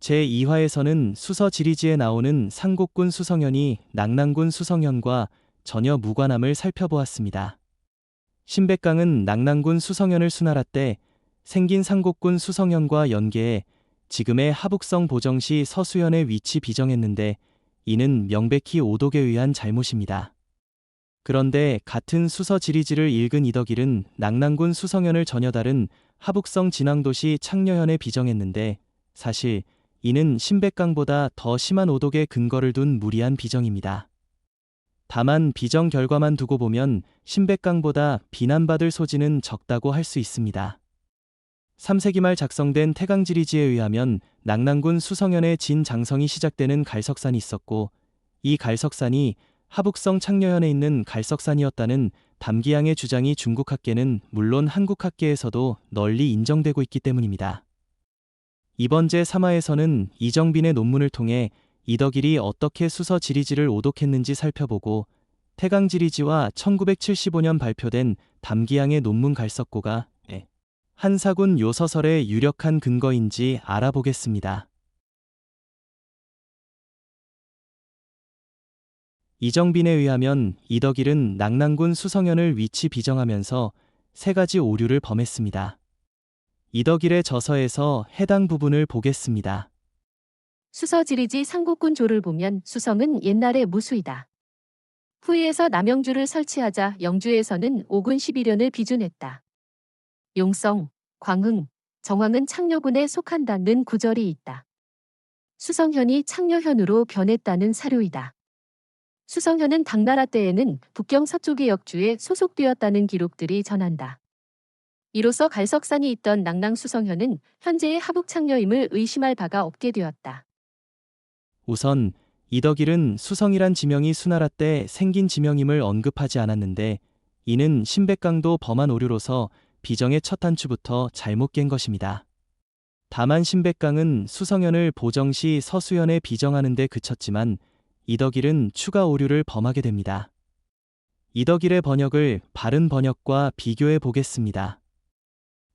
제2화에서는 수서 지리지에 나오는 상곡군 수성현이 낙랑군 수성현과 전혀 무관함을 살펴보았습니다. 신백강은 낙랑군 수성현을 수나라 때 생긴 상곡군 수성현과 연계해 지금의 하북성 보정시 서수현의 위치 비정했는데 이는 명백히 오독에 의한 잘못입니다. 그런데 같은 수서 지리지를 읽은 이덕일은 낙랑군 수성현을 전혀 다른 하북성 진앙도시 창녀현에 비정했는데 사실 이는 신백강보다 더 심한 오독에 근거를 둔 무리한 비정입니다. 다만 비정 결과만 두고 보면 신백강보다 비난받을 소지는 적다고 할 수 있습니다. 3세기 말 작성된 태강지리지에 의하면 낙랑군 수성현의 진장성이 시작되는 갈석산이 있었고 이 갈석산이 하북성 창녀현에 있는 갈석산이었다는 담기양의 주장이 중국학계는 물론 한국학계에서도 널리 인정되고 있기 때문입니다. 이번 제3화에서는 이정빈의 논문을 통해 이덕일이 어떻게 수서 지리지를 오독했는지 살펴보고 태강지리지와 1975년 발표된 담기양의 논문 갈석고가 한사군 요서설의 유력한 근거인지 알아보겠습니다. 이정빈에 의하면 이덕일은 낙랑군 수성현을 위치 비정하면서 세 가지 오류를 범했습니다. 이덕일의 저서에서 해당 부분을 보겠습니다. 수서지리지 상곡군 조를 보면 수성은 옛날의 무수이다. 후위에서 남영주를 설치하자 영주에서는 오군 11년을 비준했다. 용성, 광흥, 정왕은 창녀군에 속한다는 구절이 있다. 수성현이 창녀현으로 변했다는 사료이다. 수성현은 당나라 때에는 북경 서쪽의 역주에 소속되었다는 기록들이 전한다. 이로써 갈석산이 있던 낙랑 수성현은 현재의 하북창녀임을 의심할 바가 없게 되었다. 우선 이덕일은 수성이란 지명이 수나라 때 생긴 지명임을 언급하지 않았는데 이는 신백강도 범한 오류로서 비정의 첫 단추부터 잘못 깬 것입니다. 다만 신백강은 수성현을 보정시 서수현에 비정하는 데 그쳤지만 이덕일은 추가 오류를 범하게 됩니다. 이덕일의 번역을 바른 번역과 비교해 보겠습니다.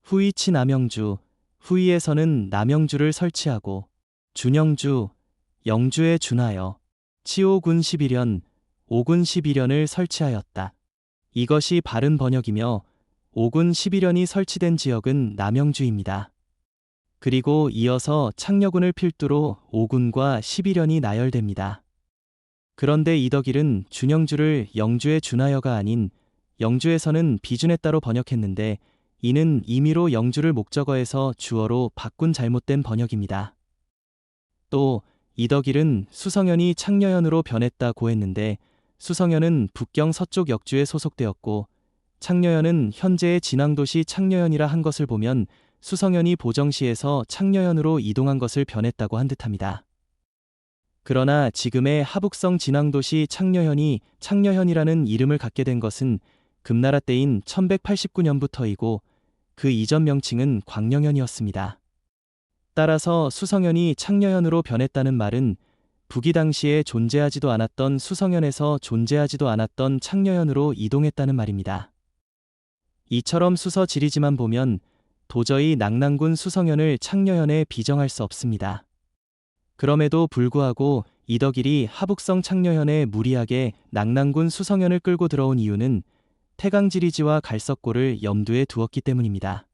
후위치 남영주, 후위에서는 남영주를 설치하고 준영주, 영주에 준하여 치오군 11년, 오군 11년을 설치하였다. 이것이 바른 번역이며 오군 11년이 설치된 지역은 남영주입니다. 그리고 이어서 창녀군을 필두로 오군과 11년이 나열됩니다. 그런데 이덕일은 준영주를 영주에 준하여가 아닌 영주에서는 비준했다로 번역했는데 이는 임의로 영주를 목적어에서 주어로 바꾼 잘못된 번역입니다. 또 이덕일은 수성현이 창녀현으로 변했다고 했는데 수성현은 북경 서쪽 역주에 소속되었고 창녀현은 현재의 진앙도시 창녀현이라 한 것을 보면 수성현이 보정시에서 창녀현으로 이동한 것을 변했다고 한 듯합니다. 그러나 지금의 하북성 진앙도시 창녀현이 창녀현이라는 이름을 갖게 된 것은 금나라 때인 1189년부터이고 그 이전 명칭은 광령현이었습니다. 따라서 수성현이 창녀현으로 변했다는 말은 북이 당시에 존재하지도 않았던 수성현에서 존재하지도 않았던 창녀현으로 이동했다는 말입니다. 이처럼 수서 지리지만 보면 도저히 낙랑군 수성현을 창녀현에 비정할 수 없습니다. 그럼에도 불구하고 이덕일이 하북성 창녀현에 무리하게 낙랑군 수성현을 끌고 들어온 이유는 태강지리지와 갈석고를 염두에 두었기 때문입니다.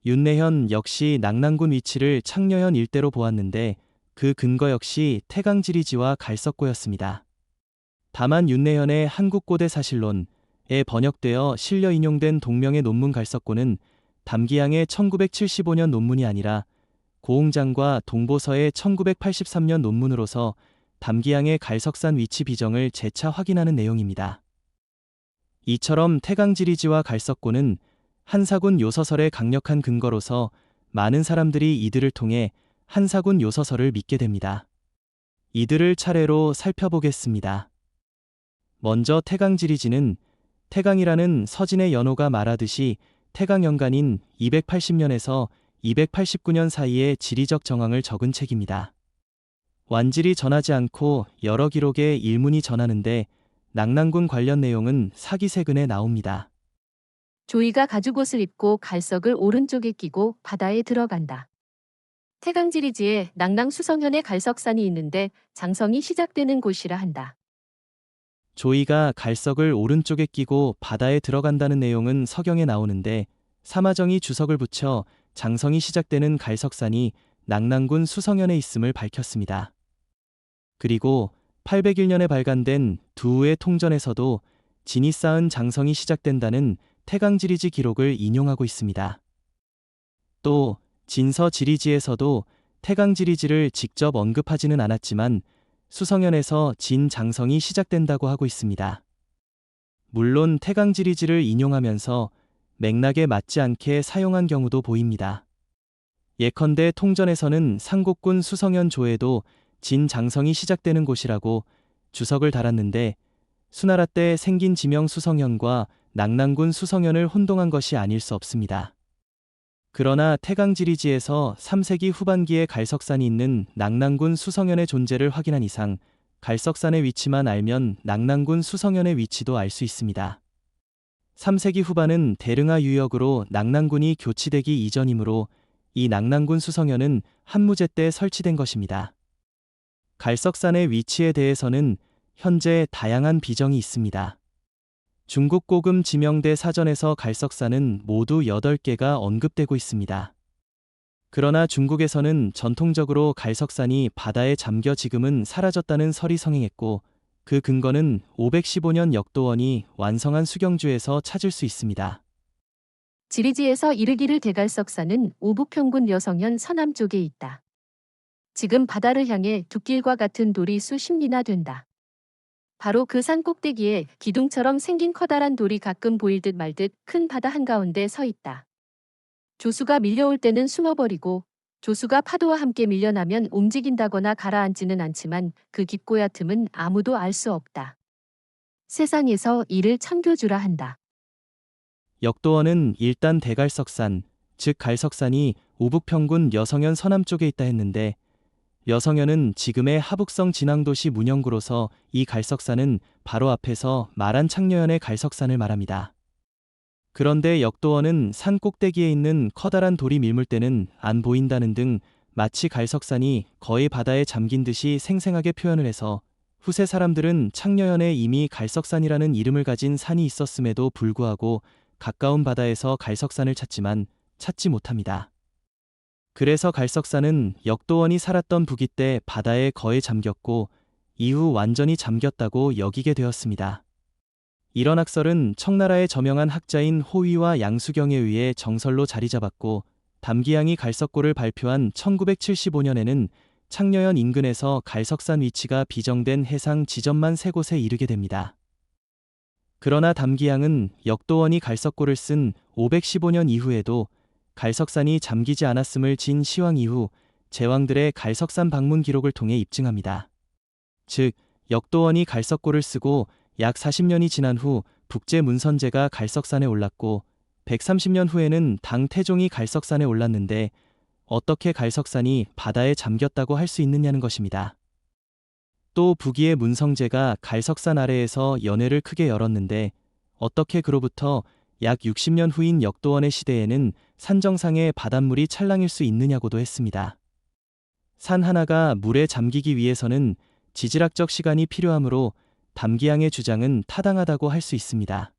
윤내현 역시 낙랑군 위치를 창녀현 일대로 보았는데 그 근거 역시 태강지리지와 갈석고였습니다. 다만 윤내현의 한국고대 사실론에 번역되어 실려 인용된 동명의 논문 갈석고는 담기양의 1975년 논문이 아니라 고홍장과 동보서의 1983년 논문으로서 담기양의 갈석산 위치 비정을 재차 확인하는 내용입니다. 이처럼 태강지리지와 갈석고는 한사군 요서설의 강력한 근거로서 많은 사람들이 이들을 통해 한사군 요서설을 믿게 됩니다. 이들을 차례로 살펴보겠습니다. 먼저 태강지리지는 태강이라는 서진의 연호가 말하듯이 태강연간인 280년에서 289년 사이의 지리적 정황을 적은 책입니다. 완질이 전하지 않고 여러 기록의 일문이 전하는데 낙랑군 관련 내용은 사기세근에 나옵니다. 조이가 가죽옷을 입고 갈석을 오른쪽에 끼고 바다에 들어간다. 태강지리지에 낙랑수성현의 갈석산이 있는데 장성이 시작되는 곳이라 한다. 조이가 갈석을 오른쪽에 끼고 바다에 들어간다는 내용은 서경에 나오는데 사마정이 주석을 붙여 장성이 시작되는 갈석산이 낙랑군 수성현에 있음을 밝혔습니다. 그리고 801년에 발간된 두우의 통전에서도 진이 쌓은 장성이 시작된다는 태강지리지 기록을 인용하고 있습니다. 또 진서지리지에서도 태강지리지를 직접 언급하지는 않았지만 수성현에서 진 장성이 시작된다고 하고 있습니다. 물론 태강지리지를 인용하면서 맥락에 맞지 않게 사용한 경우도 보입니다. 예컨대 통전에서는 상곡군 수성현 조에도 진 장성이 시작되는 곳이라고 주석을 달았는데 수나라 때 생긴 지명 수성현과 낙랑군 수성현을 혼동한 것이 아닐 수 없습니다. 그러나 태강지리지에서 3세기 후반기에 갈석산이 있는 낙랑군 수성현의 존재를 확인한 이상 갈석산의 위치만 알면 낙랑군 수성현의 위치도 알 수 있습니다. 3세기 후반은 대릉하 유역으로 낙랑군이 교치되기 이전이므로 이 낙랑군 수성현은 한무제 때 설치된 것입니다. 갈석산의 위치에 대해서는 현재 다양한 비정이 있습니다. 중국 고금 지명대 사전에서 갈석산은 모두 8개가 언급되고 있습니다. 그러나 중국에서는 전통적으로 갈석산이 바다에 잠겨 지금은 사라졌다는 설이 성행했고 그 근거는 515년 역도원이 완성한 수경주에서 찾을 수 있습니다. 지리지에서 이르기를 대갈석산은 오북평군 여성현 서남쪽에 있다. 지금 바다를 향해 둑길과 같은 돌이 수십 리나 된다. 바로 그 산 꼭대기에 기둥처럼 생긴 커다란 돌이 가끔 보일 듯 말 듯 큰 바다 한가운데 서 있다. 조수가 밀려올 때는 숨어버리고 조수가 파도와 함께 밀려나면 움직인다거나 가라앉지는 않지만 그 깊고 얕음은 아무도 알 수 없다. 세상에서 이를 천교주라 한다. 역도원은 일단 대갈석산, 즉 갈석산이 우북평군 여성현 서남쪽에 있다 했는데 여성현은 지금의 하북성 진앙도시 문영구로서 이 갈석산은 바로 앞에서 말한 창녀현의 갈석산을 말합니다. 그런데 역도원은 산 꼭대기에 있는 커다란 돌이 밀물 때는 안 보인다는 등 마치 갈석산이 거의 바다에 잠긴 듯이 생생하게 표현을 해서 후세 사람들은 창녀현에 이미 갈석산이라는 이름을 가진 산이 있었음에도 불구하고 가까운 바다에서 갈석산을 찾지만 찾지 못합니다. 그래서 갈석산은 역도원이 살았던 부기 때 바다에 거의 잠겼고 이후 완전히 잠겼다고 여기게 되었습니다. 이런 학설은 청나라의 저명한 학자인 호위와 양수경에 의해 정설로 자리 잡았고 담기양이 갈석고를 발표한 1975년에는 창녀현 인근에서 갈석산 위치가 비정된 해상 지점만 3곳에 이르게 됩니다. 그러나 담기양은 역도원이 갈석고를 쓴 515년 이후에도 갈석산이 잠기지 않았음을 진 시황 이후 제왕들의 갈석산 방문 기록을 통해 입증합니다. 즉, 역도원이 갈석고를 쓰고 약 40년이 지난 후 북제 문선제가 갈석산에 올랐고 130년 후에는 당 태종이 갈석산에 올랐는데 어떻게 갈석산이 바다에 잠겼다고 할 수 있느냐는 것입니다. 또 북위의 문성제가 갈석산 아래에서 연회를 크게 열었는데 어떻게 그로부터 약 60년 후인 역도원의 시대에는 산 정상에 바닷물이 찰랑일 수 있느냐고도 했습니다. 산 하나가 물에 잠기기 위해서는 지질학적 시간이 필요하므로 담기양의 주장은 타당하다고 할 수 있습니다.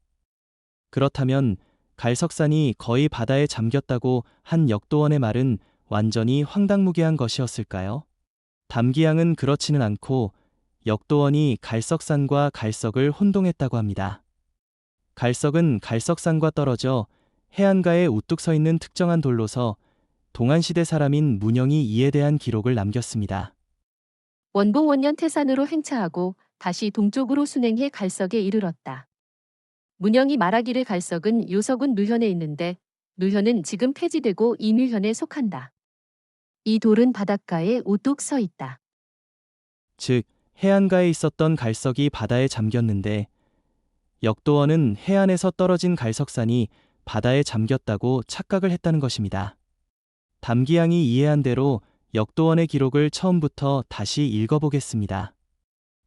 그렇다면 갈석산이 거의 바다에 잠겼다고 한 역도원의 말은 완전히 황당무계한 것이었을까요? 담기양은 그렇지는 않고 역도원이 갈석산과 갈석을 혼동했다고 합니다. 갈석은 갈석산과 떨어져 해안가에 우뚝 서 있는 특정한 돌로서 동안시대 사람인 문영이 이에 대한 기록을 남겼습니다. 원봉 원년 태산으로 행차하고 다시 동쪽으로 순행해 갈석에 이르렀다. 문영이 말하기를 갈석은 요석은 누현에 있는데 누현은 지금 폐지되고 이누현에 속한다. 이 돌은 바닷가에 우뚝 서 있다. 즉, 해안가에 있었던 갈석이 바다에 잠겼는데 역도원은 해안에서 떨어진 갈석산이 바다에 잠겼다고 착각을 했다는 것입니다. 담기양이 이해한 대로 역도원의 기록을 처음부터 다시 읽어보겠습니다.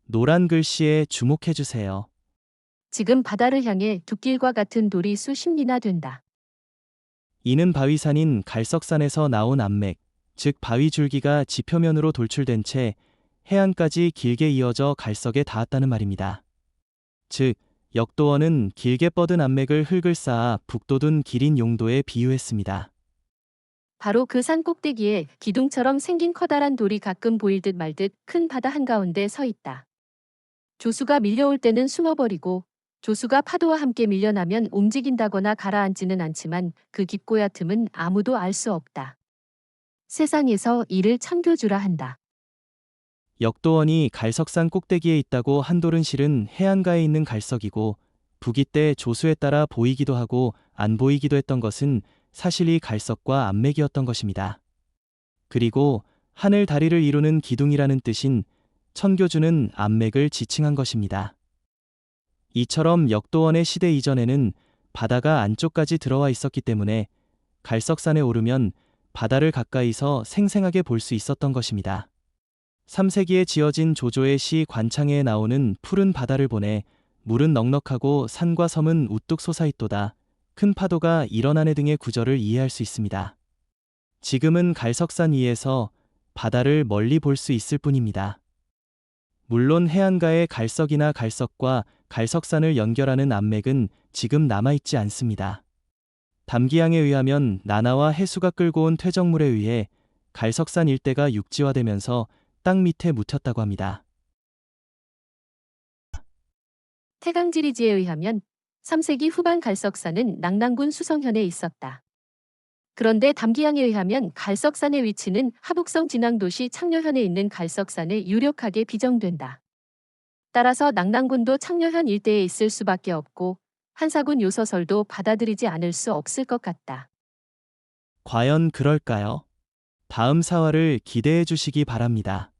노란 글씨에 주목해주세요. 지금 바다를 향해 둑길과 같은 돌이 수십 리나 된다. 이는 바위산인 갈석산에서 나온 암맥, 즉 바위 줄기가 지표면으로 돌출된 채 해안까지 길게 이어져 갈석에 닿았다는 말입니다. 즉, 역도원은 길게 뻗은 암맥을 흙을 쌓아 북돋운 길인 용도에 비유했습니다. 바로 그 산 꼭대기에 기둥처럼 생긴 커다란 돌이 가끔 보일 듯 말 듯 큰 바다 한가운데 서 있다. 조수가 밀려올 때는 숨어버리고 조수가 파도와 함께 밀려나면 움직인다거나 가라앉지는 않지만 그 깊고 얕음은 아무도 알 수 없다. 세상에서 이를 천교주라 한다. 역도원이 갈석산 꼭대기에 있다고 한돌은 실은 해안가에 있는 갈석이고 북이 때 조수에 따라 보이기도 하고 안 보이기도 했던 것은 사실 이 갈석과 암맥이었던 것입니다. 그리고 하늘 다리를 이루는 기둥이라는 뜻인 천교주는 암맥을 지칭한 것입니다. 이처럼 역도원의 시대 이전에는 바다가 안쪽까지 들어와 있었기 때문에 갈석산에 오르면 바다를 가까이서 생생하게 볼 수 있었던 것입니다. 3세기에 지어진 조조의 시 관창회에 나오는 푸른 바다를 보내 물은 넉넉하고 산과 섬은 우뚝 솟아있도다. 큰 파도가 일어나네 등의 구절을 이해할 수 있습니다. 지금은 갈석산 위에서 바다를 멀리 볼 수 있을 뿐입니다. 물론 해안가의 갈석이나 갈석과 갈석산을 연결하는 암맥은 지금 남아있지 않습니다. 담기양에 의하면 나나와 해수가 끌고 온 퇴적물에 의해 갈석산 일대가 육지화되면서 땅 밑에 묻혔다고 합니다. 태강지리지에 의하면 3세기 후반 갈석산은 낙랑군 수성현에 있었다. 그런데 담기양에 의하면 갈석산의 위치는 하북성 진앙도시 창녀현에 있는 갈석산에 유력하게 비정된다. 따라서 낙랑군도 창녀현 일대에 있을 수밖에 없고 한사군 요서설도 받아들이지 않을 수 없을 것 같다. 과연 그럴까요? 다음 사화를 기대해 주시기 바랍니다.